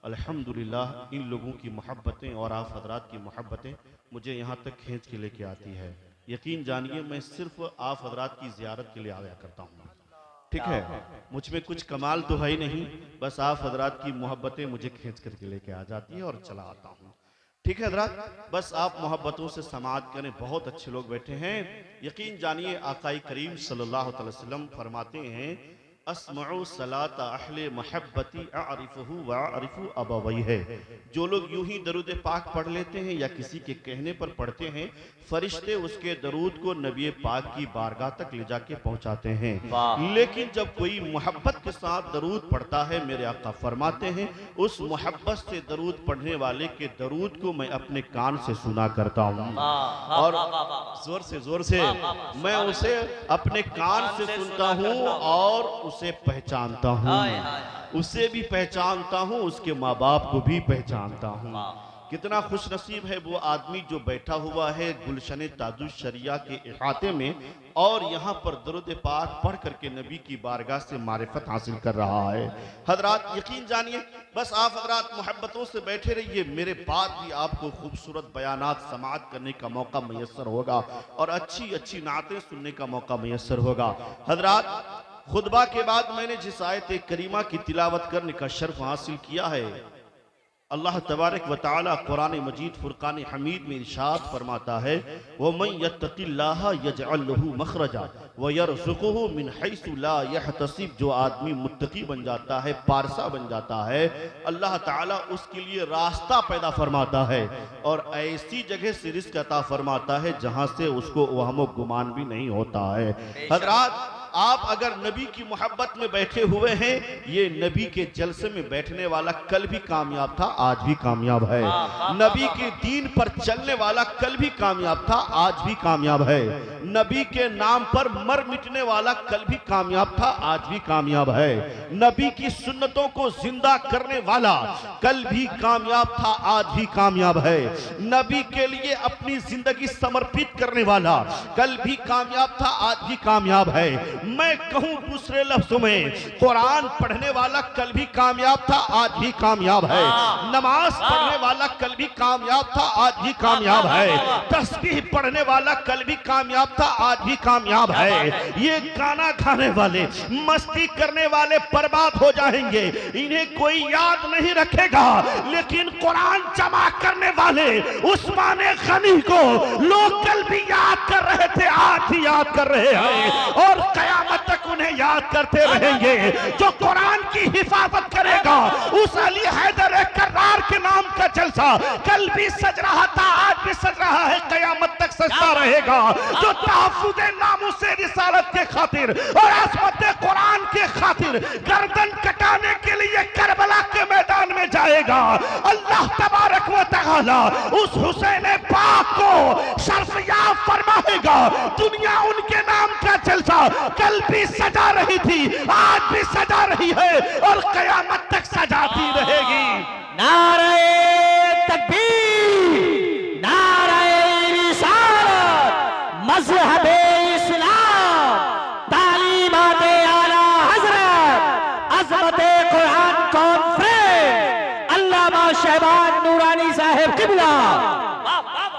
अल्हम्दुलिल्लाह इन लोगों की मोहब्बतें और आप हजरात की मोहब्बतें मुझे यहाँ तक खींच के लेके आती है। यकीन जानिए मैं सिर्फ आप हजरात की ज़ियारत के लिए आया करता हूँ, ठीक है। मुझ में कुछ कमाल तो है ही नहीं, बस आप हजरात की मोहब्बतें मुझे खींच करके लेके आ जाती है और चला आता हूँ, ठीक है हजरात। बस आप मोहब्बतों से समाअत करें। बहुत अच्छे लोग बैठे हैं। यकीन जानिए आकाई करीम सल्लल्लाहु अलैहि वसल्लम फरमाते हैं अस्मउ सलात अहले महब्बती अरिफहु व अरिफु अबवई है। जो लोग यूं ही दरूद पाक पढ़ लेते हैं या किसी के कहने पर पढ़ते हैं, फरिश्ते उसके दरूद को नबी पाक की बारगाह तक ले जाके पहुंचाते हैं। लेकिन जब कोई मोहब्बत के साथ दरूद पढ़ता है, मेरे आका फरमाते हैं उस मोहब्बत से दरूद पढ़ने वाले के दरूद को मैं अपने कान से सुना करता हूँ और जोर से मैं उसे अपने कान से सुनता हूँ और उसे पहचानता हूँ, उसे भी पहचानता हूँ, उसके माँ बाप को भी पहचानता हूँ। कितना खुश नसीब है वो आदमी जो बैठा हुआ है गुलशन ताजुश शरिया के इहाते में और यहाँ पर दरूद पाक पढ़ करके नबी की बारगाह से मारिफत हासिल कर रहा है। हजरात यकीन जानिए, बस आप हजरात मोहब्बतों से बैठे रहिए, मेरे बाद भी आपको खूबसूरत बयानात समाअत करने का मौका मैसर होगा और अच्छी अच्छी नातें सुनने का मौका मैसर होगा। हजरात खुतबा के बाद मैंने जिस आयत करीमा की तिलावत करने का शर्फ हासिल किया है, अल्लाह तबारक व तआला कुरान मजीद फुरकान हमीद में इरशाद फरमाता है व मन यत्तकिल्लाह यजअल लहू मखरजा व यरज़ुकुहु मिन हैसु ला यहतसिब। जो आदमी मुत्तकी बन जाता है, पारसा बन जाता है, अल्लाह ताला उसके लिए रास्ता पैदा फरमाता है और ऐसी जगह से रिज़्क़ अता फरमाता है जहां से उसको वहमो गुमान भी नहीं होता है। हज़रात आप अगर नबी की मोहब्बत में बैठे हुए हैं, ये नबी के जलसे में बैठने वाला कल भी कामयाब था, आज भी कामयाब है। नबी के दीन पर चलने वाला कल भी कामयाब था, आज भी कामयाब है। नबी के नाम पर मर मिटने वाला कल भी कामयाब था, आज भी कामयाब है। नबी की सुन्नतों को जिंदा करने वाला कल भी कामयाब था, आज भी कामयाब है। नबी के लिए अपनी जिंदगी समर्पित करने वाला कल भी कामयाब था, आज भी कामयाब है। मैं कहूं दूसरे लफ्जों में, कुरान पढ़ने वाला कल भी कामयाब था, आज भी कामयाब है। नमाज पढ़ने वाला कल भी कामयाब था, आज भी कामयाब है। तस्बीह पढ़ने वाला कल भी कामयाब था, आज भी कामयाब है। ये गाना गाने वाले, मस्ती करने वाले बर्बाद हो जाएंगे, इन्हें कोई याद नहीं रखेगा, लेकिन कुरान जमा करने वाले उस्मान गनी को लोग कल भी याद कर रहे थे, आज भी याद कर रहे हैं और क़यामत तक उन्हें याद करते रहेंगे। जो कुरान की हिफाजत करेगा, उस अली हैदर कर्रार के नाम का जलसा कल भी सज रहा था, आज भी सज रहा है, क़यामत तक सजता रहेगा। जो तहफ़्फ़ुज़ नामूसे रिसालत के खातिर और अज़मत कुरान के खातिर गर्दन कटाने के लिए करबला के मैदान में जाएगा, अल्लाह तबारक व तआला उस हुसैन पाक को शर्फ़याब फरमाएगा। दुनिया उनके नाम का जलसा कल भी सजा रही थी, आज भी सजा रही है और क़यामत तक सजाती रहेगी। नारे तकबीर, नारे रिसालत, मज़हबे इस्लाम, तालीमाते आला हज़रत, अज़मते कुरान कॉन्फ्रेंस, अल्लामा शहबाज नूरानी साहिब क़िबला।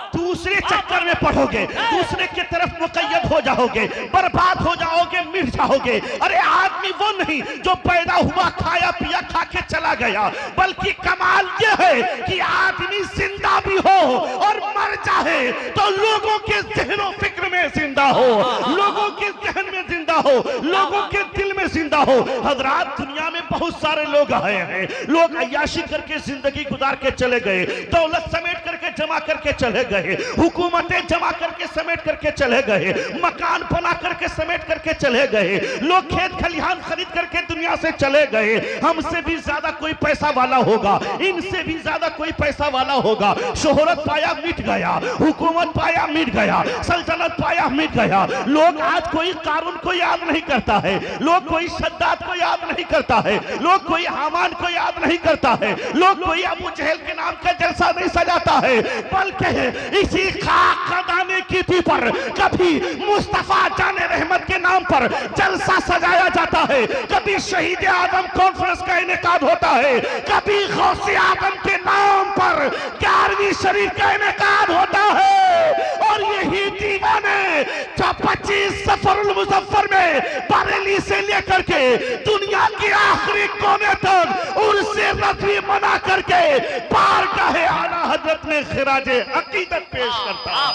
दूसरे चक्कर में पढ़ोगे, दूसरे की तरफ मुक़य्यद हो जाओगे, बर्बाद हो जाओगे, मिट जाओगे। अरे आदमी वो नहीं जो पैदा हुआ, खाया पिया, खा के चला गया, बल्कि कमाल ये है कि आदमी जिंदा भी हो और मर जाए तो लोगों के ज़हन फिक्र में जिंदा हो, लोगों के ज़हन में जिंदा हो, लोगों के दिल में जिंदा हो। हजरात दुनिया में बहुत सारे लोग आए हैं, लोग अय्याशी करके जिंदगी गुजार के चले गए, दौलत समेट करके जमा करके चले गए, हुकूमतें जमा करके समेट करके चले गए, मकान बना करके समेट करके चले गए, लोग खेत खलिहान खरीद करके दुनिया से चले गए। हमसे भी ज्यादा कोई पैसा वाला होगा, इनसे भी ज्यादा कोई पैसा वाला होगा। शोहरत पाया मिट गया, हुकूमत पाया मिट गया, सल्तनत पाया मिट गया। लोग आज कोई कारून को याद नहीं करता है, लोग कोई सद्दात को याद नहीं करता है, लोग कोई हामान को याद नहीं करता है, लोग कोई अबू जहल के नाम का जलसा नहीं सजाता है, बल्कि इसी खाक खदाने की थी पर कभी मुस्तफा जाने रहमत के नाम पर जलसा सजाया जाता है, कभी शहीद आदम कॉन्फ्रेंस का इनेकाद होता है, कभी गौसे शरीफ का इनेकाद होता है और यही दीवाने 25 सफरुल मुजफ्फर में बरेली से लेकर के दुनिया के आखिरी कोने तक उनसे रस्मी मना करके बारगाह आला हजरत में खिराजे अकीदत पेश करता है।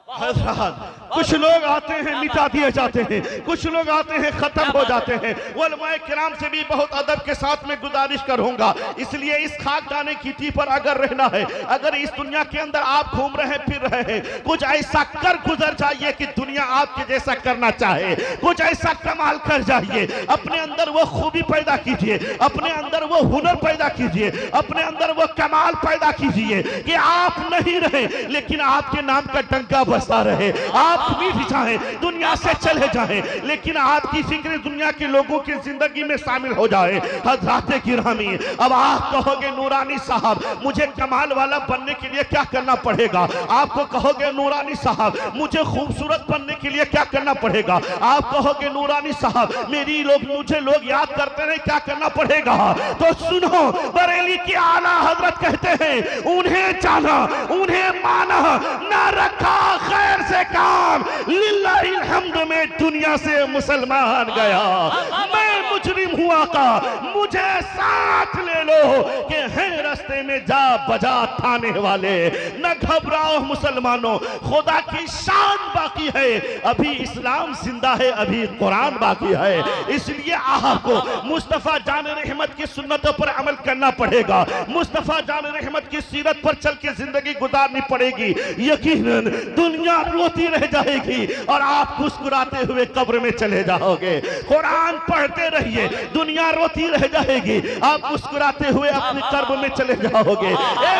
हज़रात, कुछ लोग आते हैं मिटा दिए जाते हैं, कुछ लोग आते हैं खत्म हो जाते हैं। उलमाए किराम से भी बहुत अदब के साथ में गुजारिश करूंगा, इसलिए इस खाकदाने की टी पर अगर रहना है, अगर इस दुनिया के अंदर आप घूम रहे फिर रहे हैं, कुछ ऐसा कर गुजर जाइए कि दुनिया आपके जैसा करना चाहे, कुछ ऐसा कमाल कर जाइए, अपने अंदर वो खूबी पैदा कीजिए, अपने अंदर वो हुनर पैदा कीजिए, अपने अंदर वो कमाल पैदा कीजिए कि आप नहीं रहे लेकिन आपके नाम का डंका बसता रहे, आप मिट जाएं, दुनिया से चले जाएं, लेकिन आपकी फिक्र दुनिया के लोगों की जिंदगी में शामिल हो जाए। हज़रात गिरामी, अब आप कहोगे नूरानी साहब मुझे कमाल वाला बनने के लिए क्या करना पड़ेगा? आपको कहोगे नूरानी साहब मुझे खूबसूरत बनने के लिए क्या करना पड़ेगा? आप कहोगे नूरानी साहब मुझे लोग याद करते रहे क्या करना पड़ेगा? तो सुनो, बरेली के आला हजरत कहते हैं उन्हें जाना, उन्हें माना, ना रखा खैर से काम, लिल्लाहिल हम्द में दुनिया से मुसलमान गया। मैं मुजरिम हुआ का मुझे साथ ले लो कि है रास्ते में जा बजा थाने वाले। न घबराओ मुसलमानों, खुदा की शान बाकी है, अभी इस्लाम जिंदा है, अभी कुरान बाकी है। इसलिए आपको मुस्तफा जान रहमत की सुन्नतों पर अमल करना पड़ेगा, मुस्तफा जान रहमत की सीरत पर चल के जिंदगी गुजारनी पड़ेगी। यकीनन दुनिया रोती रह जाएगी और आप मुस्कुराते हुए कब्र में चले जाओगे। कुरान पढ़ते रहिए, दुनिया रोती रह जाएगी, आप मुस्कुराते हुए अपने कर्ब में चले जाओगे।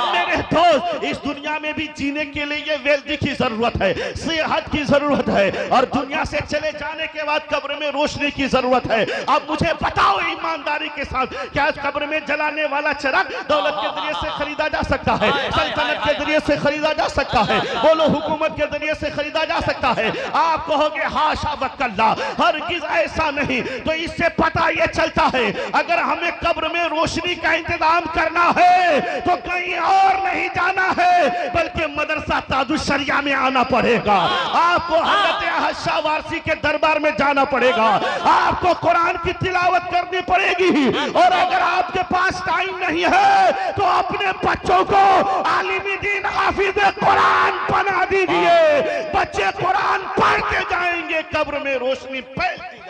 मेरे दोस्त, इस दुनिया में भी जीने के लिए वेल्दी की जरूरत है, सेहत की जरूरत है, और दुनिया से चले जाने के बाद कब्र में रोशनी की जरूरत है। अब मुझे बताओ ईमानदारी के साथ, क्या कब्र में जलाने वाला चिराग दौलत के जरिए से खरीदा जा सकता है? सल्तनत के जरिए से खरीदा जा सकता है? बोलो, हुकूमत के जरिए से खरीदा जा सकता है? आप कहोगे हाशा वकल्ला, हरगिज ऐसा नहीं। तो इससे पता यह चलता है अगर हमें कब्र में रोशनी का इंतजाम करना है तो कहीं और नहीं जाना है बल्कि मदरसा ताजुश शरिया में आना पड़ेगा। आपको हजरत अहद शाह वारसी के दरबार में जाना पड़ेगा, आपको कुरान की तिलावत करनी पड़ेगी, और अगर आपके पास टाइम नहीं है तो अपने बच्चों को आलिम दीन हाफिज कुरान बना दीजिए। बच्चे कुरान पढ़ते जाएंगे, कब्र में रोशनी फैलती जाएगी।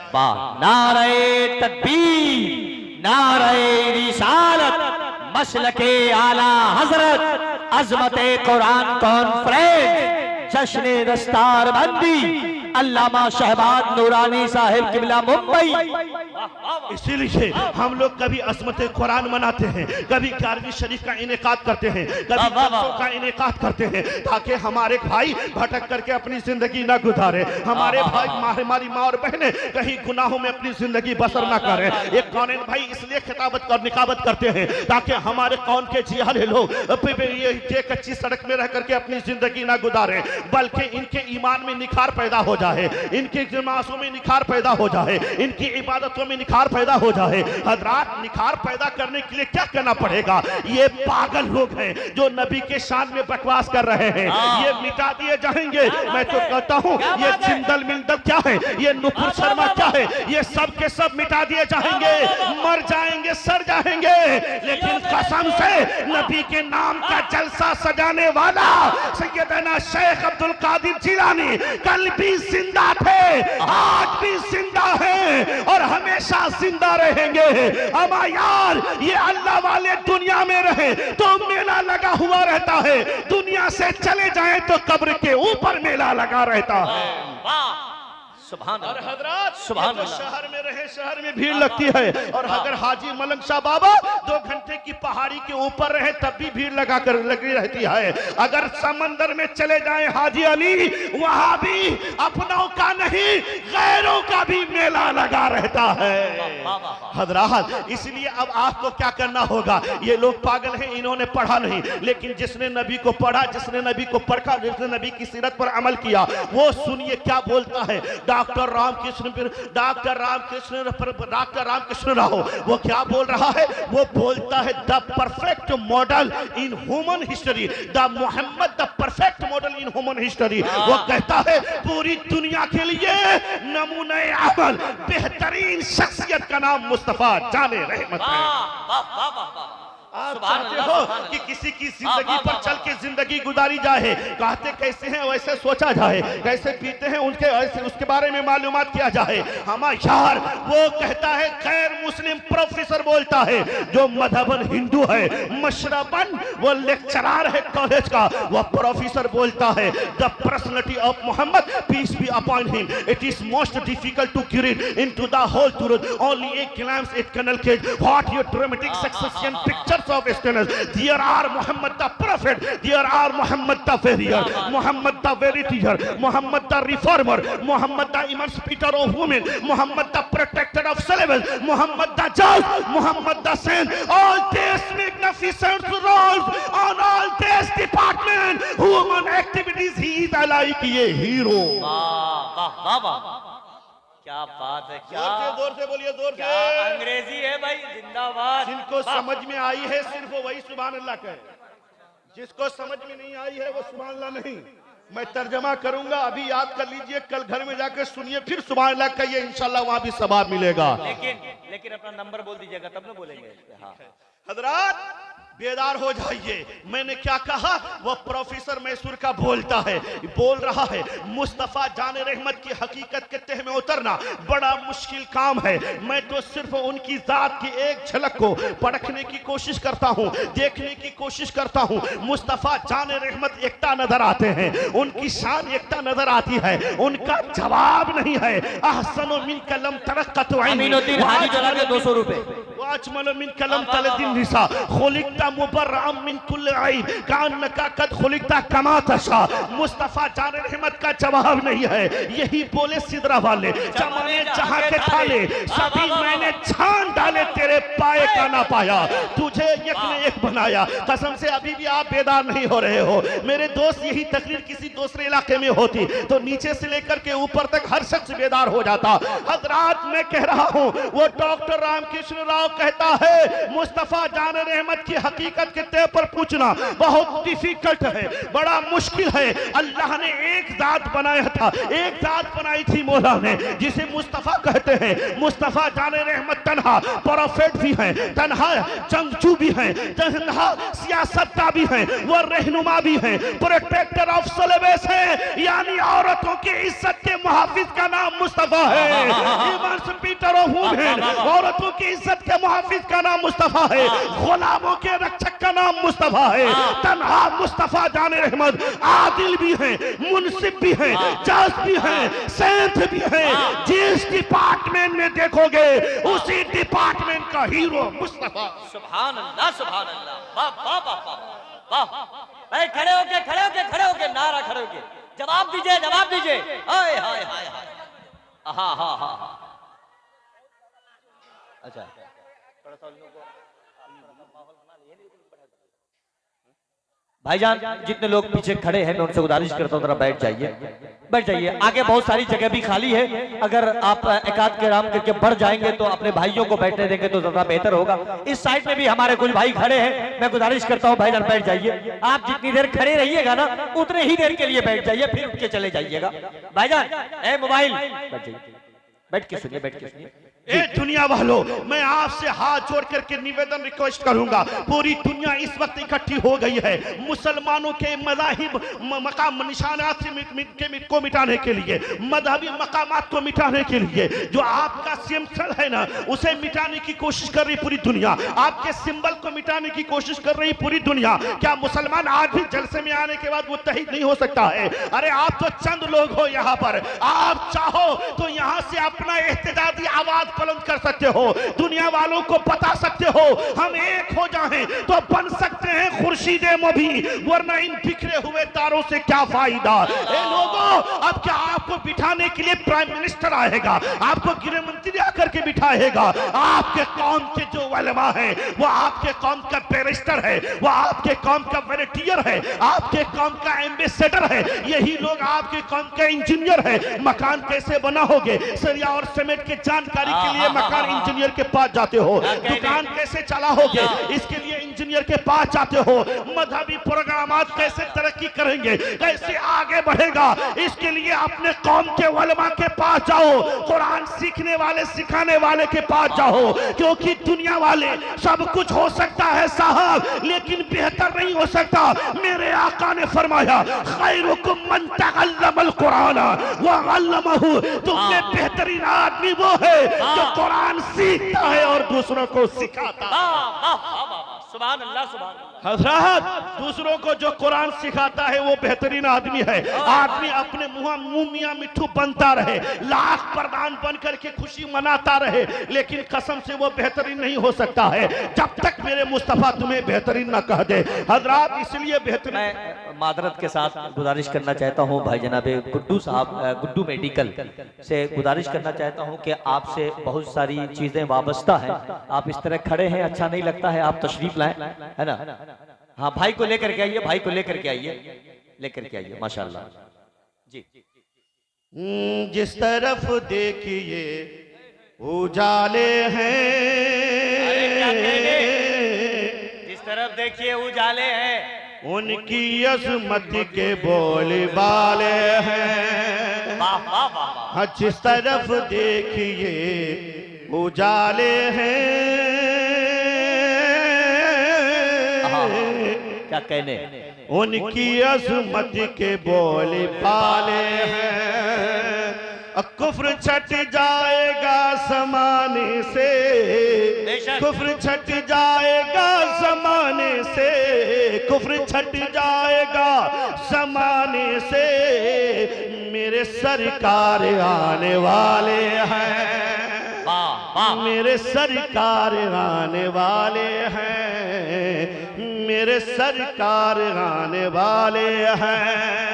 नारे तकबीर, नारे रिसालत, मसलके आला हजरत, अजमते कुरान कॉन्फ्रेंस, जश्न दस्तार बंदी अल्लामा शहबाज नूरानी साहिब किबला मुंबई। इसीलिए हम लोग कभी अज़मत कुरान मनाते हैं, कभी 11वीं शरीफ का इनेकाद करते हैं, कभी जलसों का इनेकाद करते हैं, ताकि हमारे भाई भटक करके अपनी जिंदगी ना गुजारे, हमारे भाई हमारी माँ और बहनें कहीं गुनाहों में अपनी जिंदगी बसर ना करें। एक कौनेन भाई इसलिए खिताबत और निकाबत करते हैं ताकि हमारे कौन के जिहाले लोग ये कच्ची सड़क में रह करके अपनी जिंदगी ना गुजारे, बल्कि इनके ईमान में निखार पैदा हो जाए, इनके नमाजों में निखार पैदा हो जाए, इनकी इबादतों में निखार पैदा हो जाए। हजरात, निखार पैदा करने के लिए क्या करना पड़ेगा? ये पागल लोग हैं जो नबी के शान में बकवास कर रहे हैं, ये मिटा दिए जाएंगे। मैं तो कहता हूँ ये जिंदल मिंदल क्या है, ये नुपुर शर्मा क्या है, ये सब के सब मिटा दिए जाएंगे, मर जाएंगे, सड़ जाएंगे। लेकिन कसम से नबी के नाम का जलसा सजाने वाला सैयदना शेख अब्दुल कादिर जिलानी कल भी जिंदा थे, आज भी जिंदा हैं और हमेशा जिंदा रहेंगे। अमा यार, ये अल्लाह वाले दुनिया में रहे तो मेला लगा हुआ रहता है, दुनिया से चले जाए तो कब्र के ऊपर मेला लगा रहता है। सुभान और हजरात, सुभान तो शहर में रहे, शहर में भीड़ लगती है, और अगर हाजी मलंग शाह बाबा 2 घंटे की पहाड़ी के ऊपर रहे तब भी भीड़ लगा कर लगी रहती है। अगर समंदर में चले जाए हाजी अली, वहां भी अपनों का नहीं गैरों का भी मेला लगा रहता है। हजरात, इसलिए अब आपको क्या करना होगा? ये लोग पागल हैं, इन्होंने पढ़ा नहीं, लेकिन जिसने नबी को पढ़ा, जिसने नबी को पढ़ा, जिसने नबी की सीरत पर अमल किया, वो सुनिए क्या बोलता है। डॉक्टर रामकृष्ण राव, वो क्या बोल रहा है? वो बोलता है the perfect model in human history, the Muhammad the perfect model in human history. वो कहता है पूरी दुनिया के लिए नमूने अमल, बेहतरीन शख्सियत का नाम मुस्तफा जाने रहमत है। आप चाहते हो कि किसी की जिंदगी पर चल के जिंदगी गुजारी जाए, कहते कैसे हैं वैसे सोचा जाए, कैसे पीते हैं उनके ऐसे उसके बारे में मालूमात किया जाए। हमारा यार वो कहता है, गैर मुस्लिम प्रोफेसर बोलता है जो मधबन हिंदू है, मशरबन वो लेक्चरर है कॉलेज का, वो प्रोफेसर बोलता है the personality of Mohammed peace be upon him, it is most difficult to get into the whole truth, only a glance it can collect what your dramatic succession pictures of external. There are Muhammad the prophet, there are Muhammad the warrior, Muhammad the veritier, Muhammad the reformer, Muhammad the emancipator of women, Muhammad the protector of slaves, Muhammad the judge, Muhammad the saint. All these magnificent roles on all these department, human activities, he is like a hero. क्या बात है, क्या जोर से बोलिए, जोर से। अंग्रेजी है भाई, जिंदाबाद। जिनको समझ में आई है सिर्फ वही सुभान अल्लाह कहे, जिसको समझ में नहीं आई है वो सुभान अल्लाह नहीं। मैं तर्जमा करूंगा, अभी याद कर लीजिए, कल घर में जाकर सुनिए, फिर सुभान अल्लाह कहिए, इंशाल्लाह वहां भी सवाब मिलेगा। लेकिन अपना नंबर बोल दीजिएगा तब ना बोलेंगे। हाँ। हजरात बेदार हो जाइए। मैंने क्या कहा? वो प्रोफेसर मैसूर का बोलता है, बोल रहा है मुस्तफा जाने रहमत की हकीकत के तह में उतरना बड़ा मुश्किल काम है। मैं तो सिर्फ उनकी जात की एक झलक को परखने की कोशिश करता हूँ, देखने की कोशिश करता हूँ। मुस्तफा जाने रहमत एकता नजर आते हैं, उनकी शान एकता नजर आती है, उनका जवाब नहीं है। अहसनो मिन कलम तरक्कत अमीनुद्दीन हाजी जला के 200 रुपए, वाजमल मिन कलम तलदिन निसा खुलिकता मुबर्रअम मिन कुल्ल ऐब कान्नका कद खुलिकता कमा तशा। मुस्तफा जाने रहमत का जवाब नहीं है। यही बोले सिदरा वाले, जमाने जहां के थाले सभी मैंने छान डाले, तेरे पाए का ना पाया, तुझे एक ने एक बनाया। कसम से अभी भी आप बेदार नहीं हो रहे हो मेरे दोस्त। यही तकरीर किसी दूसरे इलाके में होती तो नीचे से लेकर के ऊपर तक हर शख्स बेदार हो जाता। हजरात मैं कह रहा हूं, वो डॉक्टर रामकृष्ण राव कहता है मुस्तफा जाने रहमत की हकीकत के तय पर पूछना बहुत डिफिकल्ट है, बड़ा मुश्किल है। अल्लाह ने एक जात बनाया था, एक जात बनाई थी मौला ने, जिसे मुस्तफा कहते हैं। मुस्तफा जाने रहमत तन्हा प्रोफेट भी हैं, तन्हा जंगजू भी हैं, तन्हा सियासतदान भी हैं, वो रहनुमा भी हैं, प्रोटेक्टर ऑफ सलेबस है, यानी औरतों की इज्जत के मुहाफिज का नाम मुस्तफा है। इमांसिपेटर ऑफ वुमेन, औरतों की इज्जत के मुहाफिज का नाम मुस्तफा है, गुलामों के रक्षक का नाम मुस्तफा है। तन्हा मुस्तफा जाने रहमत आदिल भी हैं, मुनसिफ भी हैं, जज भी हैं, सेंट भी हैं। जिस डिपार्टमेंट में देखोगे उसी डिपार्टमेंट का हीरो मुस्तफा। सुभान अल्लाह, सुभान अल्लाह, वाह वाह वाह वाह। भाई खड़े होके नारा, खड़े होके जवाब दीजिए, जवाब दीजिए। हाय हाय हाय हाय, हाँ हाँ हाँ। अच्छा थोड़ा सा भाईजान, जितने लोग पीछे खड़े हैं मैं उनसे गुजारिश करता हूँ जरा बैठ जाइए। आगे बहुत सारी जगह भी खाली है, अगर आप एकाध के राम करके बढ़ जाएंगे तो अपने भाइयों को बैठने देंगे तो ज्यादा बेहतर होगा। इस साइड में भी हमारे कुछ भाई खड़े हैं, मैं गुजारिश करता हूँ भाईजान बैठ जाइए। आप जितनी देर खड़े रहिएगा ना उतने ही देर के लिए बैठ जाइए, फिर उठ के चले जाइएगा। भाईजान मोबाइल बैठ के सुनिए। ए दुनिया वालों, मैं आपसे हाथ जोड़ करके निवेदन रिक्वेस्ट करूंगा, पूरी दुनिया इस वक्त इकट्ठी हो गई है मुसलमानों के मज़ाहिब मकाम निशानात को मिटाने के लिए, मजहबी मकामात को मिटाने के लिए। जो आपका सिंबल है ना उसे मिटाने की कोशिश कर रही पूरी दुनिया, आपके सिंबल को मिटाने की कोशिश कर रही पूरी दुनिया। क्या मुसलमान आज भी जलसे में आने के बाद मुत्तहिद नहीं हो सकता है? अरे आप तो चंद लोग हो यहाँ पर, आप चाहो तो यहाँ से अपना एहतजाजी आवाज बुलंद कर सकते हो, दुनिया वालों को बता सकते हो हम एक हो जाएं तो बन सकते हैं खुर्शीद मुबी, वरना इन बिखरे हुए तारों से क्या फायदा। ए लोगों, अब क्या आपको बिठाने के लिए प्राइम मिनिस्टर आएगा, आपको गृह मंत्री आकर के बिठाएगा? आपके कौम के जो उलमा है वो आपके कौम का बैरिस्टर है, वो आपके कौम का वॉलंटियर है, आपके कौम का एम्बेसडर है, यही लोग आपके कौम के इंजीनियर है। मकान कैसे बनाओगे, सरिया और सीमेंट की जानकारी के लिए मकान इंजीनियर के पास जाते हो, दुकान कैसे चलाओगे इसके लिए इंजीनियर के पास जाते हो, मजहबी प्रोग्रामात कैसे तरक्की करेंगे, कैसे आगे बढ़ेगा, इसके लिए अपने कौम के उलमा के पास जाओ, कुरान सीखने वाले सिखाने वाले के पास जाओ। क्योंकि दुनिया वाले सब कुछ हो सकता है साहब, लेकिन बेहतर नहीं हो सकता। मेरे आका ने फरमाया खैरुकुम मन तअल्लमल कुरान व अल्लमहु, तुमने बेहतरीन आदमी वो है जो कुरान सीखता है और दूसरों को सिखाता है। सुभान अल्लाह, सुभान अल्लाह। हजरत, दूसरों को जो कुरान सिखाता है वो बेहतरीन आदमी है। आदमी अपने मुंह मियां मिट्ठू बनता रहे, लाख प्रधान बन करके खुशी मनाता रहे, लेकिन कसम से वो बेहतरीन नहीं हो सकता है जब तक मेरे मुस्तफा तुम्हें बेहतरीन ना कह दे। हजरत, इसलिए बेहतरीन, मैं मादरत के साथ गुजारिश करना चाहता हूं भाई जनाब गुड्डू साहब, गुड्डू मेडिकल से गुजारिश करना चाहता हूं कि आपसे बहुत सारी चीजें वाबस्ता है। आप इस तरह खड़े हैं, अच्छा नहीं लगता है, आप तशरीफ लाएं, है ना? हाँ, भाई को लेकर के आइए, भाई को लेकर के आइए, लेकर के आइए, माशाल्लाह जी। जिस तरफ देखिए उजाले हैं, जिस तरफ देखिए उजाले हैं, उनकी अज़मत के बोले बाले हैं। वाह वाह वाह। हाँ, जिस तरफ देखिए उजाले हैं, क्या कहने, उनकी अज़मत के बोले बाले हैं। कुफ्र छट जाएगा ज़माने से, कुफ्र छट जाएगा ज़माने से, कुफ्र छट जाएगा ज़माने से, मेरे सरकार आने वाले हैं, मेरे सरकार आने वाले हैं, मेरे सरकार आने वाले हैं।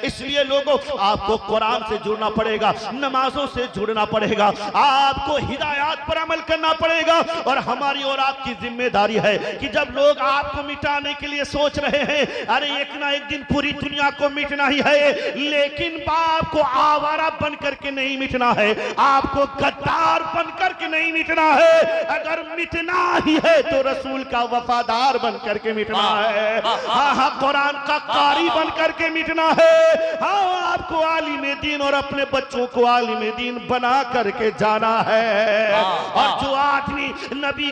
इसलिए लोगों, आपको कुरान से जुड़ना पड़ेगा, नमाजों से जुड़ना पड़ेगा, आपको हिदायत पर अमल करना पड़ेगा। और हमारी और आपकी जिम्मेदारी है कि जब लोग आपको मिटाने के लिए सोच रहे हैं, अरे एक ना एक दिन पूरी दुनिया को मिटना ही है, लेकिन आपको आवारा बन करके नहीं मिटना है, आपको गद्दार बन करके नहीं मिटना है। अगर मिटना ही है तो रसूल का वफादार बन करके मिटना है। हाँ, कुरान का कारी बन करके मिटना है। हाँ, आपको आलिम दीन और अपने बच्चों को आलिम दीन बना करके जाना है। और जो आदमी नबी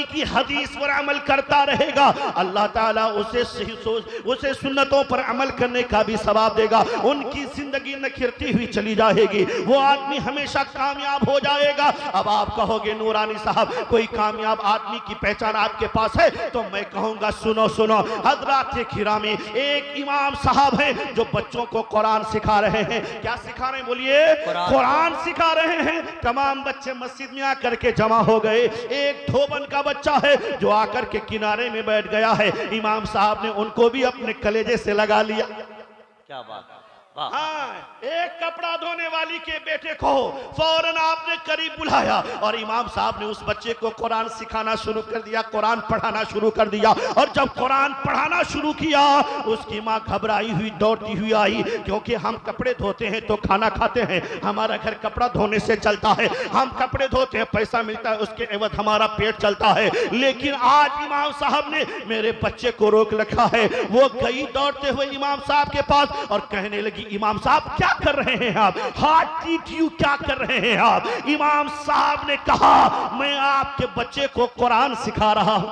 की हदीस पर अमल करता रहेगा, अल्लाह ताला उसे सही सोच, उसे सुन्नतों पर अमल करने का भी सवाब देगा। उनकी जिंदगी नखिरती हुई चली जाएगी, वो आदमी हमेशा कामयाब हो जाएगा। अब आप कहोगे नूरानी साहब, कोई कामयाब आदमी की पहचान आपके पास है? तो मैं कहूंगा सुनो सुनो हजरात किरामी, एक इमाम साहब हैं जो बच्चों को कुरान सिखा रहे हैं। क्या सिखा रहे हैं बोलिए? कुरान सिखा रहे हैं। तमाम बच्चे मस्जिद में आकर के जमा हो गए। एक धोबन का बच्चा है जो आकर के किनारे में बैठ गया है। इमाम साहब ने उनको भी अपने कलेजे से लगा लिया। क्या बात है। हाँ, एक कपड़ा धोने वाली के बेटे को फौरन आपने करीब बुलाया और इमाम साहब ने उस बच्चे को कुरान सिखाना शुरू कर दिया, कुरान पढ़ाना शुरू कर दिया। और जब कुरान पढ़ाना शुरू किया, उसकी माँ घबराई हुई दौड़ती हुई आई, क्योंकि हम कपड़े धोते हैं तो खाना खाते हैं, हमारा घर कपड़ा धोने से चलता है, हम कपड़े धोते हैं, पैसा मिलता है, उसके एवज हमारा पेट चलता है। लेकिन आज इमाम साहब ने मेरे बच्चे को रोक रखा है। वो गई दौड़ते हुए इमाम साहब के पास और कहने लगी, इमाम साहब क्या कर रहे हैं आप? हार्ट ट्रीट यू क्या कर रहे हैं आप? इमाम साहब ने कहा, मैं आपके बच्चे को कुरान सिखा रहा हूं।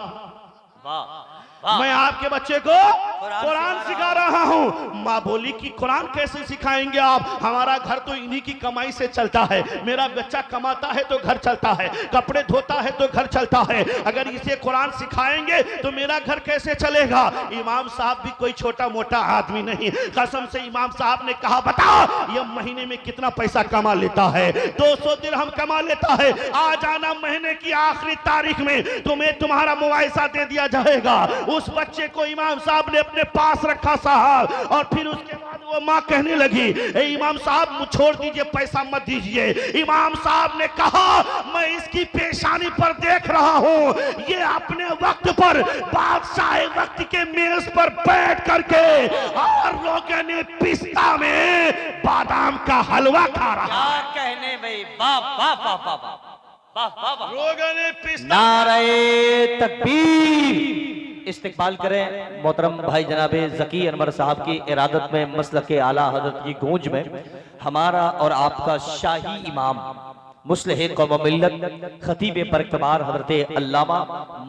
मैं आपके बच्चे को कुरान सिखा रहा हूँ। माँ बोली कि कुरान कैसे सिखाएंगे आप, हमारा घर तो इन्हीं की कमाई से चलता है, मेरा बच्चा कमाता है तो घर चलता है, कपड़े धोता है तो घर चलता है, अगर इसे कुरान सिखाएंगे तो मेरा घर कैसे चलेगा। इमाम साहब भी कोई छोटा मोटा आदमी नहीं, कसम से इमाम साहब ने कहा बता ये महीने में कितना पैसा कमा लेता है। 200 दिरहम कमा लेता है। आ जाना महीने की आखिरी तारीख में तुम्हें तुम्हारा मुआवजा दे दिया जाएगा। उस बच्चे को इमाम साहब ने अपने पास रखा साहब, और फिर उसके बाद वो माँ कहने लगी ए इमाम साहब छोड़ दीजिए, पैसा मत दीजिए। इमाम साहब ने कहा मैं इसकी पेशानी पर देख रहा हूँ, ये अपने वक्त पर बादशाह वक्त के मेज पर बैठ करके और लोगों ने पिस्ता में बादाम का हलवा खा रहा। क्या कहने भाई, वाह वाह वाह वाह वाह वाह वाह। लोगों ने पिस्ता। नारे तकबीर। इस्तिकबाल करें मोहतरम भाई जनाबे ज़की अनवर साहब की इरादत में मसलक के आला हज़रत की गूंज में हमारा और आपका शाही इमाम मुस्लिह कौम मिल्लत खतीब परकबार हज़रत अल्लामा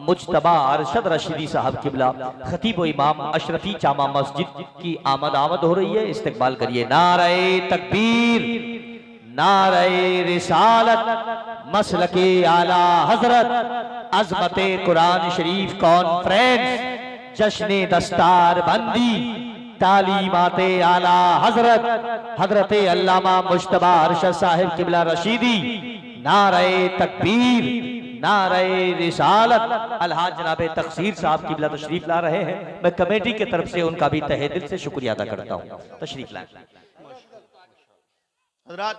मुज्तबा अरशद रशीदी साहब किबला खतीब व इमाम अशरफी जामा मस्जिद की आमद हो रही है। इस्तिकबाल करिए। नारे तकबीर, नारे रिसालत, मसलके आला हजरत, अजमते कुरान शरीफ कॉन्फ्रेंस, जश्न दस्तार बंदी, तालीमाते आला हजरत हजरते अल्लामा मुज्तबा अरशद साहिब किबला रशीदी। नारे तकबीर, नारे रिसालत। अलहाज जनाबे तकसीर साहब किबला तशरीफ ला रहे हैं। मैं कमेटी की तरफ से उनका भी तहे दिल से शुक्रिया अदा करता हूँ। तशरीफ लाए हज़रात।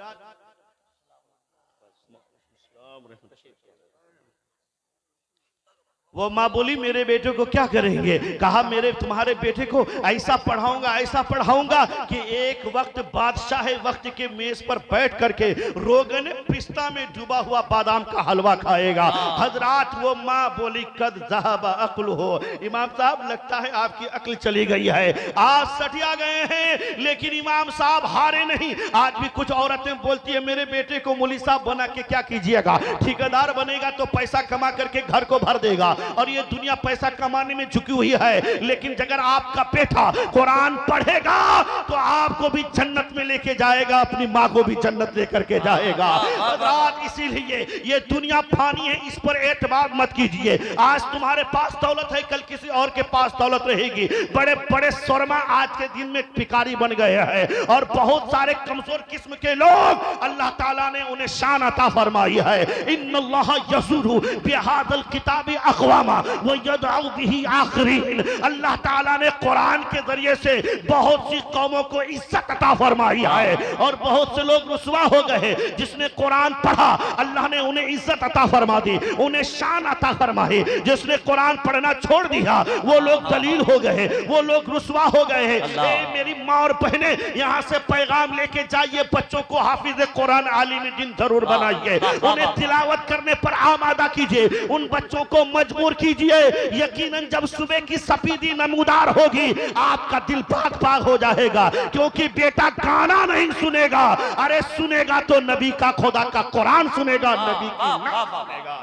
वो माँ बोली मेरे बेटे को क्या करेंगे, कहा मेरे तुम्हारे बेटे को ऐसा पढ़ाऊंगा कि एक वक्त बादशाह वक्त के मेज पर बैठ करके रोगन पिस्ता में डूबा हुआ बादाम का हलवा खाएगा। हजरात वो माँ बोली कद ज़हब अक्ल हो। इमाम साहब लगता है आपकी अक्ल चली गई है, आज सटिया गए हैं। लेकिन इमाम साहब हारे नहीं। आज भी कुछ औरतें बोलती है मेरे बेटे को मौलवी साहब बना के क्या कीजिएगा, ठेकेदार बनेगा तो पैसा कमा करके घर को भर देगा, और ये दुनिया पैसा कमाने में झुकी हुई है। लेकिन अगर आपका बेटा कुरान पढ़ेगा तो आपको भी जन्नत में लेके जाएगा, अपनी माँ को भी जन्नत लेकर के जाएगा। इसीलिए ये दुनिया फानी है, इस पर एतबार मत कीजिए। आज तुम्हारे पास दौलत है, कल किसी और के पास दौलत रहेगी। बड़े बड़े शोरमा आज के दिन में भिखारी बन गए हैं, और बहुत सारे कमजोर किस्म के लोग अल्लाह ताला ने उन्हें शान अता फरमाई है। इन्नल्लाह यज़ुरु बिहादल किताबी अक़वामा व यदअु बिही आखरीन। अल्लाह ताला ने कुरान के जरिए से बहुत सी कौमों को इज्जत अता फरमाई है, और बहुत से लोग रुसवा हो गए। जिसने कुरान पढ़ा अल्लाह ने उन्हें इज्जत अता फरमा दी, उन्हें शान अता फरमाई। जिसने कुरान पढ़ना छोड़ दिया वो लोग दलील हो गए, वो लोग रुसवा हो गए हैं। मेरी माँ और बहने यहाँ से पैगाम लेके जाइए, बच्चों को हाफिज कुरान आलिम दिन जरूर बनाइए, उन्हें तिलावत करने पर आमादा कीजिए, उन बच्चों को मजबूर कीजिए। यकीनन जब सुबह की सफेदी नमूदार होगी आपका दिल पाक पाक हो जाएगा, क्योंकि बेटा गाना नहीं सुनेगा, अरे सुनेगा तो नबी का खुदा का कुरान सुनेगा, नबी की सुनेगा।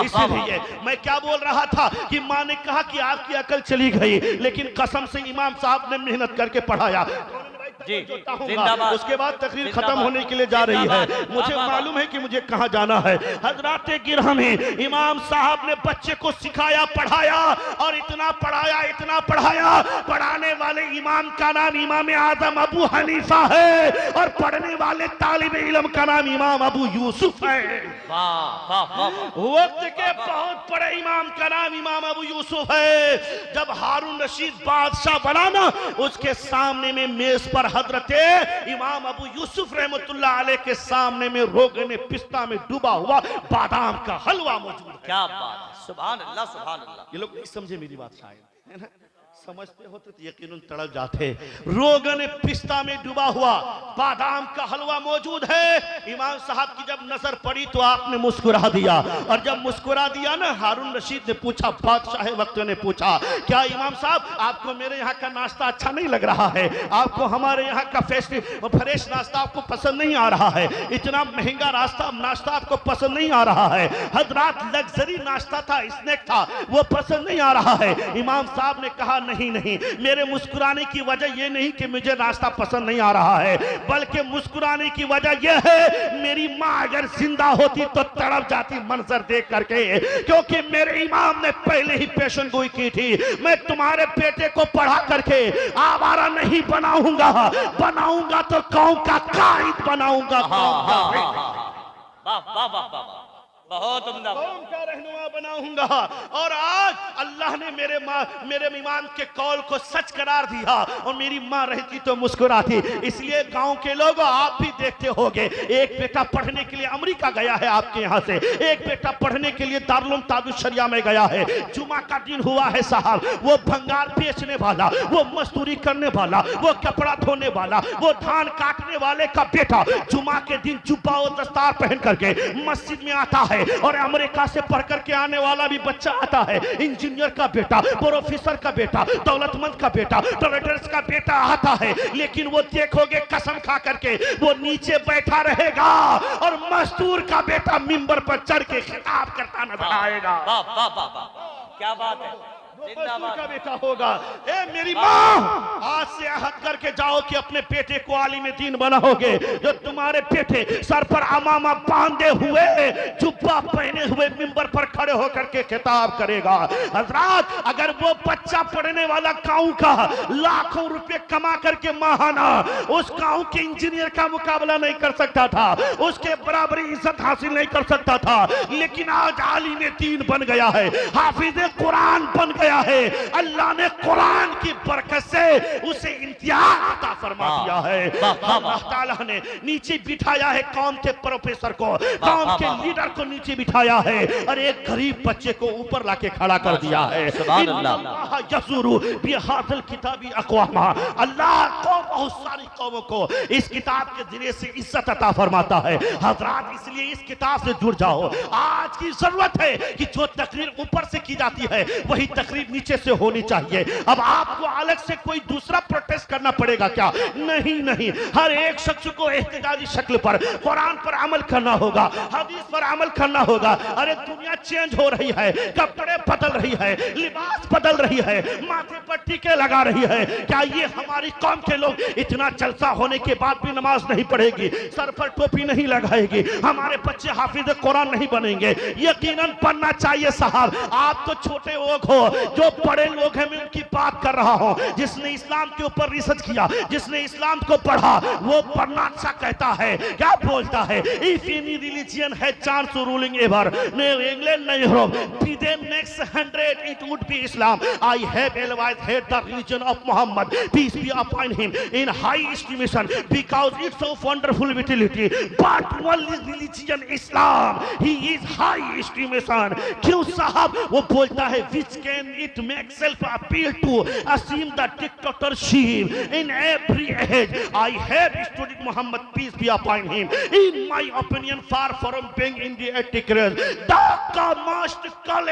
इसलिए मैं क्या बोल रहा था कि माँ ने कहा कि आपकी अकल चली गई, लेकिन कसम से इमाम साहब ने मेहनत करके पढ़ाया। जी, उसके बाद तकरीर खत्म होने के लिए जा रही है, मुझे मालूम है कि मुझे कहां जाना है। हजरात गिरहमी, इमाम साहब ने बच्चे को सिखाया, पढ़ाया, और इतना पढ़ाया, पढ़ाने वाले इमाम का नाम इमाम आजम अबू हनीफा है, और पढ़ने वाले तालिब इल्म का नाम इमाम अबू यूसुफ है। वक्त के बहुत बड़े इमाम का नाम इमाम अबू यूसुफ है। जब हारून रशीद बादशाह बना ना, उसके सामने में मेज पर हजरते इमाम अबू यूसुफ रहमतुल्लाह अलैह के सामने में रोगने पिस्ता में डूबा हुआ बादाम का हलवा मौजूद है। क्या बात, सुभान अल्लाह सुभान अल्लाह। ये लोग नहीं समझे मेरी बात शायद, है ना? समझते होते तो यकीनन तड़प जाते। रोगन पिस्ता में डूबा हुआ बादाम का हलवा मौजूद है। इमाम साहब की जब नजर पड़ी तो आपने मुस्कुरा दिया, और जब मुस्कुरा दिया ना, हारून रशीद ने पूछा, बादशाह वक्त ने पूछा, क्या इमाम साहब आपको मेरे यहाँ का नाश्ता अच्छा नहीं लग रहा है? आपको हमारे यहाँ का फ्रेश नाश्ता आपको पसंद नहीं आ रहा है? इतना महंगा नाश्ता आपको पसंद नहीं आ रहा है? हजरात, लग्जरी नाश्ता था, स्नैक था, वो पसंद नहीं आ रहा है? इमाम साहब ने कहा, नहीं नहीं, मेरे मुस्कुराने की वजह यह नहीं कि मुझे नाश्ता पसंद नहीं आ रहा है, बल्कि मुस्कुराने की वजह यह है, मेरी माँ अगर जिंदा होती तो तड़प जाती मंजर देख करके, क्योंकि मेरे इमाम ने पहले ही पेशन गोई की थी, मैं तुम्हारे बेटे को पढ़ा करके आवारा नहीं बनाऊंगा, बनाऊंगा तो कौम का कायद बनाऊंगा, बहुत उम्दा, कौम का रहनुमा बनाऊंगा। और आज अल्लाह ने मेरे इमाम के कौल को सच करार दिया, और मेरी माँ रहती तो मुस्कुराती। इसलिए गांव के लोग आप भी देखते होंगे, एक बेटा पढ़ने के लिए अमेरिका गया है आपके यहाँ से, एक बेटा पढ़ने के लिए दारुल ताबीज शरिया में गया है। जुमा का दिन हुआ है साहब, वो भंगार बेचने वाला, वो मजदूरी करने वाला, वो कपड़ा धोने वाला, वो धान काटने वाले का बेटा जुमा के दिन जुब्बा और दस्तार पहन करके मस्जिद में आता है। और अमेरिका से पढ़ करके आने वाला भी बच्चा आता है, इंजीनियर का बेटा, प्रोफेसर का बेटा, दौलतमंद का बेटा, कलेक्टर का बेटा आता है, लेकिन वो देखोगे कसम खा करके वो नीचे बैठा रहेगा, और मजदूर का बेटा मिंबर पर चढ़ के खिताब करता नजर आएगा। क्या बात है, का बेटा होगा। ए मेरी माँ, आज से अहद करके जाओ कि अपने बेटे को आलिम दीन बनाओगे, जो तुम्हारे बेटे सर पर अमामा बांधे हुए, जुब्बा पहने हुए मिंबर पर खड़े होकर के खिताब करेगा। हजरात, अगर वो बच्चा पढ़ने वाला गांव का लाखों रुपए कमा करके माहाना उस गांव के इंजीनियर का मुकाबला नहीं कर सकता था, उसके बराबरी इज्जत हासिल नहीं कर सकता था, लेकिन आज आलिम दीन बन गया है, हाफिज कुरान बन गया है। अल्लाह ने कुरान की बरकत से उसे इम्तियाज अता फरमा दिया है। अल्लाह ताला ने नीचे बिठाया है कौम के प्रोफेसर को, कौम के लीडर को नीचे बिठाया है, और एक गरीब बच्चे को ऊपर लाके खड़ा कर दिया है। अल्लाह यज़ुरु बिहादिल किताबी अक़वामा, अल्लाह को बहुत सारी कौमों को इस किताब के जरिए से इज्जत अता फरमाता है। हजरात, इसलिए इस किताब से जुड़ जाओ। आज की जरूरत है कि जो तकरीर ऊपर से की जाती है वही तकरीर नीचे से होनी चाहिए। अब आपको अलग से कोई दूसरा प्रोटेस्ट करना पड़ेगा क्या? नहीं नहीं, हर एक शख्स को एहतजाजी शक्ल पर कुरान पर अमल करना होगा, हदीस पर अमल करना होगा। अरे दुनिया चेंज हो रही है, कपड़े बदल रही है, लिबास बदल रही है, माथे पर टीके लगा रही है। क्या ये हमारी कौम के लोग इतना जलसा होने के बाद भी नमाज नहीं पढ़ेगी, सर पर टोपी नहीं लगाएगी, हमारे बच्चे हाफिज कुरान नहीं बनेंगे? यकीनन बनना चाहिए साहब। आप तो छोटे लोग हो, जो बड़े लोग हैं मैं उनकी बात कर रहा हूं। जिसने इस्लाम के ऊपर रिसर्च किया, जिसने इस्लाम को पढ़ा, वो पढ़ना अच्छा कहता है। क्या बोलता है? If any religion has chance to ruling ever, no England, no Europe, within next 100 it would be Islam. I have always held the religion of Muhammad, peace be upon him, in high estimation because it's of wonderful utility. But only religion Islam, he is high estimation. क्यों साहब? वो बोलता है which can it make self appeal to assume the dictatorship in every age. I have studied Muhammad, peace be upon him. In my opinion, far from being in the antichrist, the most called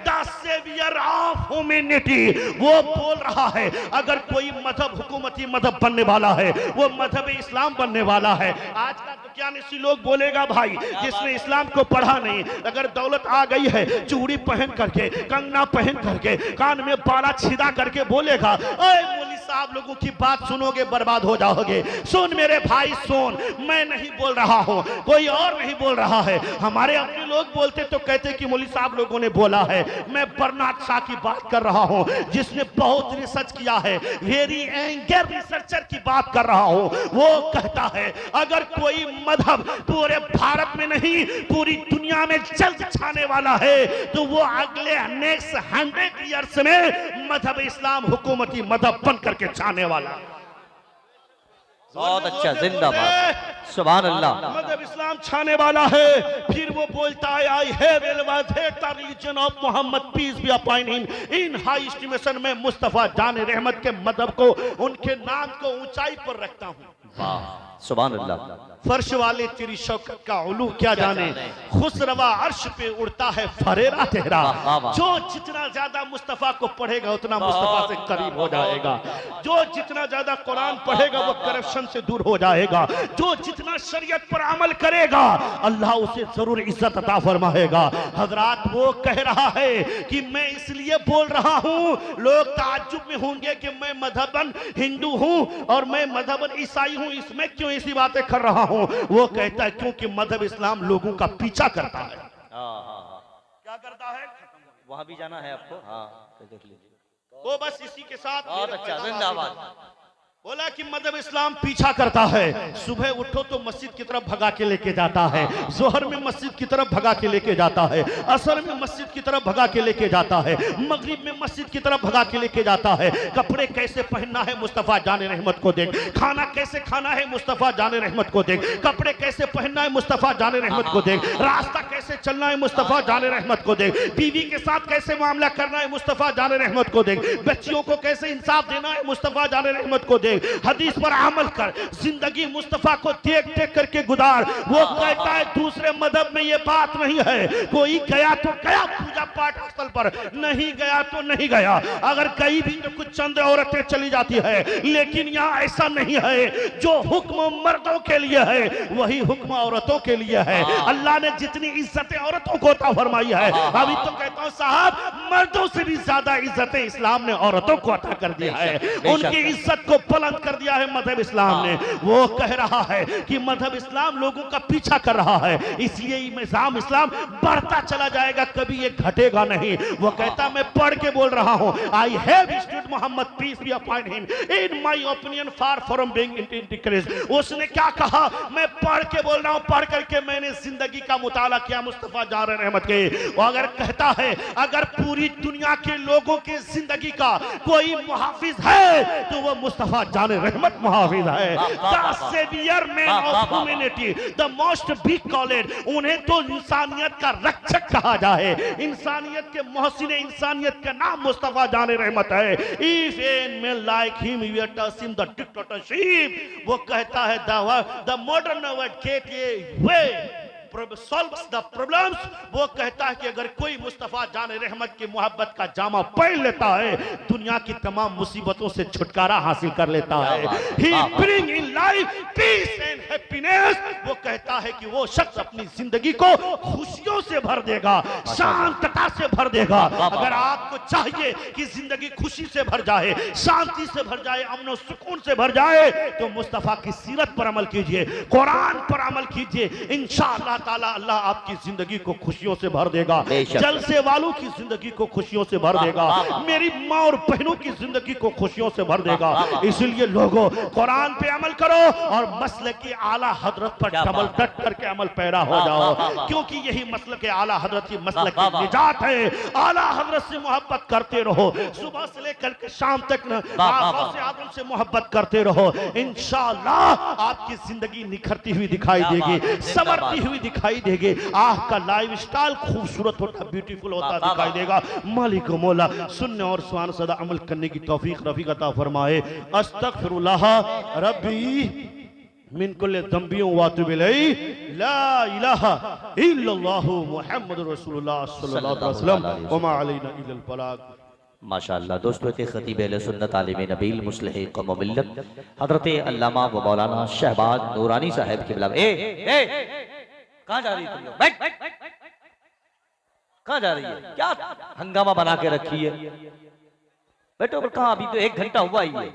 the savior of humanity. वो बोल रहा है अगर कोई मजहब हुकूमती मजहब बनने वाला है, वो मजहब इस्लाम बनने वाला है। आज का तो क्या निसी लोग बोलेगा भाई, जिसने इस्लाम को पढ़ा नहीं, अगर दौलत आ गई है, चूड़ी पहन करके, कंगना पहन करके, कान में बाला छिदा करके बोलेगा, ओए मौलवी साहब लोगों की बात सुनोगे बर्बाद हो जाओगे। सुन मेरे भाई सुन, मैं नहीं बोल रहा हूँ, कोई और नहीं बोल रहा है। हमारे अपने लोग बोलते तो कहते कि मौलवी साहब लोगों ने बोला है। मैं बर्नार्ड शॉ की बात कर रहा हूँ, जिसने बहुत रिसर्च किया है, वेरी एंगर रिसर्चर की बात कर रहा हूँ। वो कहता है अगर कोई मजहब पूरे भारत में नहीं पूरी दुनिया में जल्द छाने वाला है तो वो अगले नेक्स्ट 100 ईयर्स में मजहब इस्लाम हुकूमती मजहब बन करके छाने वाला। बहुत अच्छा, जिंदाबाद, सुभान अल्लाह। मजहब इस्लाम छाने वाला है। फिर वो बोलता है I have elevated the religion of Muhammad peace be upon him in high estimation। में मुस्तफा जान रहमत के मजहब को, उनके नाम को ऊंचाई पर रखता हूँ। वाह, सुभान अल्लाह। फर्श वाले तेरी शौकत का उलू क्या जाने, खुसरवा अर्श पे उड़ता है फरेरा तेरा। जो जितना ज्यादा मुस्तफा को पढ़ेगा उतना मुस्तफा से करीब हो जाएगा। जो जितना ज्यादा कुरान पढ़ेगा वो करप्शन से दूर हो जाएगा। जो जितना शरीयत पर अमल करेगा अल्लाह उसे जरूर इज्जत अता फरमाएगा। हजरात वो कह रहा है कि मैं इसलिए बोल रहा हूँ, लोग ताज्जुब में होंगे कि मैं मजहबन हिंदू हूँ और मैं मजहबन ईसाई हूँ, इसमें क्यों ऐसी बातें कर रहा हूँ। वो कहता है क्योंकि मजहब इस्लाम लोगों का पीछा करता है। क्या करता है? वहां भी जाना है आपको? हाँ, तो देख लीजिए। वो बस इसी के साथ बहुत अच्छा, जिंदाबाद। बोला कि मजहब इस्लाम पीछा करता है। सुबह उठो तो मस्जिद की तरफ भगा के लेके जाता है, जोहर में मस्जिद की तरफ भगा के लेके जाता है, असर में मस्जिद की तरफ भगा के लेके जाता है, मगरिब में मस्जिद की तरफ भगा के लेके जाता है। कपड़े कैसे पहनना है मुस्तफा जाने रहमत को देख, खाना कैसे खाना है मुस्तफा जाने रहमत को देख, कपड़े कैसे पहनना है मुस्तफा जाने रहमत को देख, रास्ता कैसे चलना है मुस्तफा जाने रहमत को देख, बीवी के साथ कैसे मामला करना है मुस्तफा जाने रहमत को देख, बच्चियों को कैसे इंसाफ देना है मुस्तफा जाने रहमत को देख। हदीस पर अमल कर, जिंदगी मुस्तफा को देख देख करके गुजार। वो कहता है दूसरे मजहब में ये बात नहीं है, कोई गया तो गया पूजा पाठ स्थल पर, नहीं गया तो नहीं गया। अगर कहीं भी तो कुछ चंद औरतें चली जाती है, लेकिन यहाँ ऐसा नहीं है। जो हुक्म मर्दों के लिए है वही हुक्म औरतों के लिए है। अल्लाह ने जितनी इज्जतें औरतों को अता फरमाई है, अभी तो कहता हूँ साहब मर्दों से भी ज्यादा इज्जतें इस्लाम ने औरतों को अता कर दिया है। उनकी इज्जत को बुलंद कर दिया है मजहब इस्लाम ने। वो कह रहा है कि मजहब इस्लाम लोगों का पीछा कर रहा है, इसलिए निजाम इस्लाम बढ़ता चला जाएगा, कभी ये घटेगा नहीं। वो कहता मैं पढ़ के बोल रहा हूं, I have studied Mohammed peace be upon him in my opinion far from being antichrist. उसने क्या कहा, मैं पढ़ के बोल रहा हूं, पढ़ करके मैंने जिंदगी का मुताला किया मुस्तफा जान रहमत के। वो अगर कहता है अगर पूरी दुनिया के लोगों की जिंदगी का कोई मुहाफिज है तो वो मुस्तफा जान रहमत मुहाफिज है। The saviour man of humanity, the most big college. उन्हें तो इंसानियत का रक्षक कहा जाए, इंसानियत के मोहसिन इंसानियत का नाम मुस्तफा जाने रहमत है। If an man like him you touch him the dictatorship. वो कहता है the modern world get a way solves the problems। वो कहता है कि अगर कोई मुस्तफा जाने रहमत की मोहब्बत का जामा पहन लेता है दुनिया की तमाम मुसीबतों से छुटकारा हासिल कर लेता है। He bring in life peace and happiness। वो कहता है कि वो शख्स अपनी जिंदगी को खुशियों से भर देगा, शांतता से भर देगा। अगर आपको चाहिए कि जिंदगी खुशी से भर जाए, शांति से भर जाए, अमन और सुकून से भर जाए तो मुस्तफा की सीरत पर अमल कीजिए, कुरान पर अमल कीजिए। इंशाअल्लाह ताला अल्लाह आपकी जिंदगी को खुशियों से भर देगा, जलसे वालों की जिंदगी को खुशियों से भर देगा, मेरी माँ और बहनों की जिंदगी को खुशियों से भर देगा। इसलिए लोगों कुरान पे अमल करो और मसले की आला हजरत पर डबल डट करके अमल पैरा हो जाओ, क्योंकि यही मसले के आला हजरत की मसले की निजात है। आला हजरत से मोहब्बत करते रहो, सुबह से लेकर के शाम तक से आदम से मोहब्बत करते रहो। इंशाअल्लाह आपकी जिंदगी निखरती हुई दिखाई देगी, संवरती हुई दिखाई देगी। आह का लाइफ स्टाइल खूबसूरत होता, ब्यूटीफुल होता दिखाई देगा। मालिक मौला सुनने और सुभान सदा अमल करने की तौफीक रफीक अता फरमाए। अस्तगफिरुल्लाह रब्बी मिन कुल्लि ज़ंबिन व अतूबु इलैहि, ला इलाहा इल्लल्लाह मुहम्मदुर रसूलुल्लाह सल्लल्लाहु अलैहि वसल्लम व मा अलैना इल्लल बलाग। माशाअल्लाह दोस्तों, थे खतीब अहले सुन्नत आलिम नबील मुस्लिह कौम व मिल्लत हजरत अल्लामा व मौलाना शहबाज नूरानी साहब की बिलाव। कहाँ जा रही तुम लोग? बैठ। कहाँ जा रही है? क्या हंगामा बना के रखी है? बैठो। कहाँ? अभी तो 1 घंटा हुआ ही है।